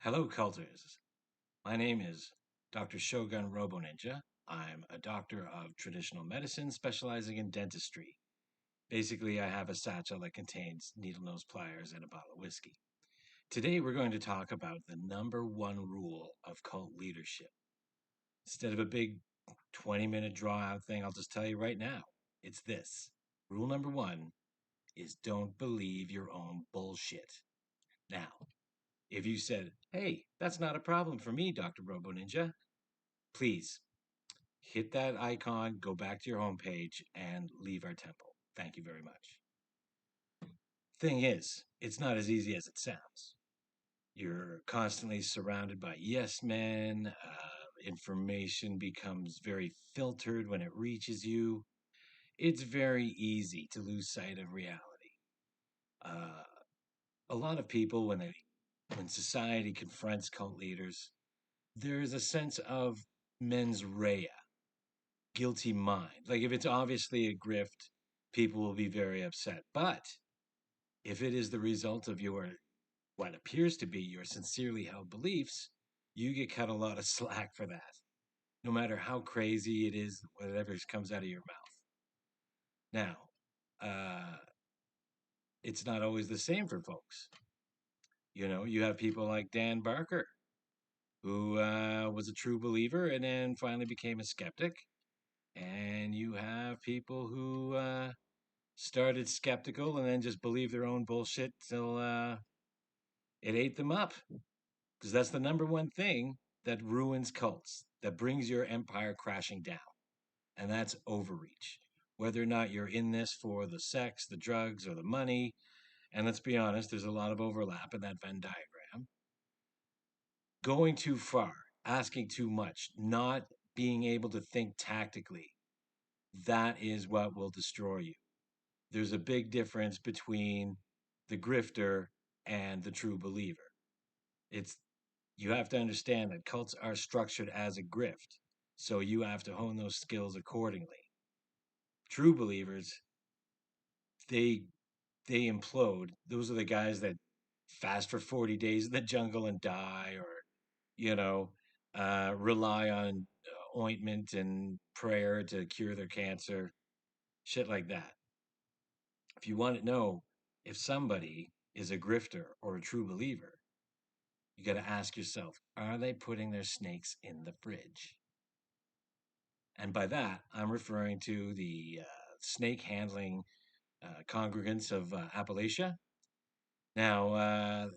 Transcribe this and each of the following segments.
Hello, culters. My name is Dr. Shogun Robo Ninja. I'm a doctor of traditional medicine specializing in dentistry. Basically, I have a satchel that contains needle nose pliers and a bottle of whiskey. Today, we're going to talk about the number one rule of cult leadership. Instead of a big 20-minute draw out thing, I'll just tell you right now it's this. Rule number one is don't believe your own bullshit. Now, if you said, hey, that's not a problem for me, Dr. Robo Ninja, please hit that icon, go back to your homepage, and leave our temple. Thank you very much. Thing is, it's not as easy as it sounds. You're constantly surrounded by yes men. Information becomes very filtered when it reaches you. It's very easy to lose sight of reality. Uh, a lot of people, when society confronts cult leaders, there is a sense of mens rea, guilty mind. Like if it's obviously a grift, people will be very upset. But if it is the result of your what appears to be your sincerely held beliefs, you get cut a lot of slack for that. No matter how crazy it is, whatever comes out of your mouth. Now, it's not always the same for folks. You know, you have people like Dan Barker, who was a true believer and then finally became a skeptic. And you have people who started skeptical and then just believed their own bullshit till it ate them up. Because that's the number one thing that ruins cults, that brings your empire crashing down. And that's overreach. Whether or not you're in this for the sex, the drugs, or the money, and let's be honest, there's a lot of overlap in that Venn diagram. Going too far, asking too much, not being able to think tactically, that is what will destroy you. There's a big difference between the grifter and the true believer. It's You have to understand that cults are structured as a grift, so you have to hone those skills accordingly. True believers, they they implode. Those are the guys that fast for 40 days in the jungle and die, or you know, rely on ointment and prayer to cure their cancer, shit like that. If you want to know if somebody is a grifter or a true believer, you got to ask yourself, are they putting their snakes in the fridge? And by that, I'm referring to the snake handling congregants of Appalachia. Now,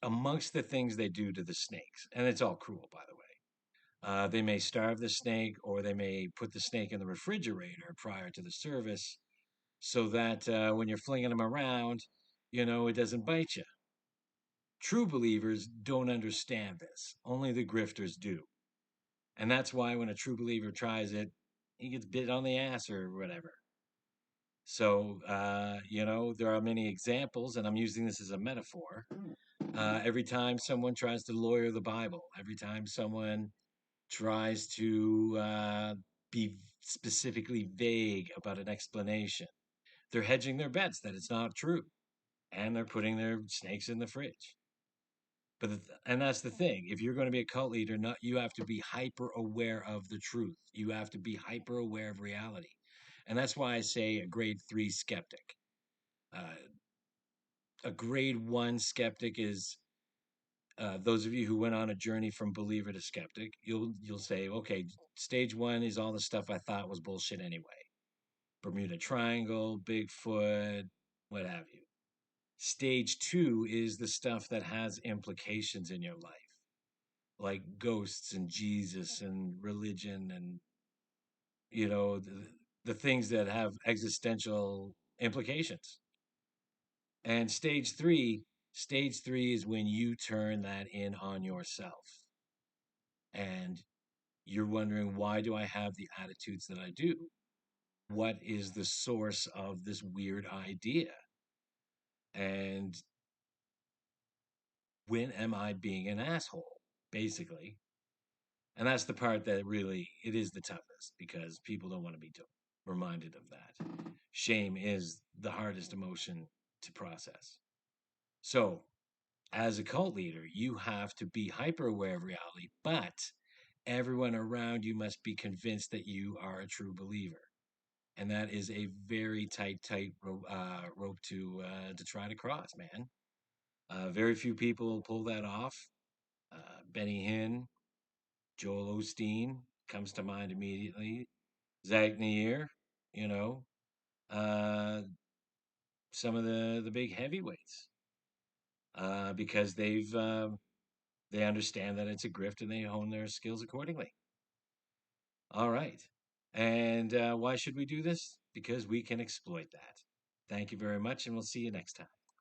amongst the things they do to the snakes, and it's all cruel, by the way, they may starve the snake or they may put the snake in the refrigerator prior to the service so that when you're flinging them around, it doesn't bite you. True believers don't understand this. Only the grifters do. And that's why when a true believer tries it, he gets bit on the ass or whatever. So, there are many examples, and I'm using this as a metaphor. Every time someone tries to lawyer the Bible, every time someone tries to be specifically vague about an explanation, they're hedging their bets that it's not true, and they're putting their snakes in the fridge. And that's the thing. If you're going to be a cult leader, not you have to be hyper aware of the truth. You have to be hyper aware of reality, and that's why I say a grade three skeptic. Uh, a grade one skeptic is those of you who went on a journey from believer to skeptic. You'll say, okay, stage one is all the stuff I thought was bullshit anyway. Bermuda Triangle, Bigfoot, what have you. Stage two is the stuff that has implications in your life, like ghosts and Jesus and religion and the things that have existential implications. And stage three is when you turn that in on yourself. And you're wondering, why do I have the attitudes that I do? What is the source of this weird idea? And when am I being an asshole, basically? And that's the part that really, it is the toughest because people don't want to be reminded of that. Shame is the hardest emotion to process. So As a cult leader, you have to be hyper aware of reality, but everyone around you must be convinced that you are a true believer. And that is a very tight rope to try to cross, man. Very few people pull that off. Benny Hinn, Joel Osteen comes to mind immediately. Zach Neer, you know, uh, some of the big heavyweights, because they understand that it's a grift and they hone their skills accordingly. All right. And why should we do this? Because we can exploit that. Thank you very much, and we'll see you next time.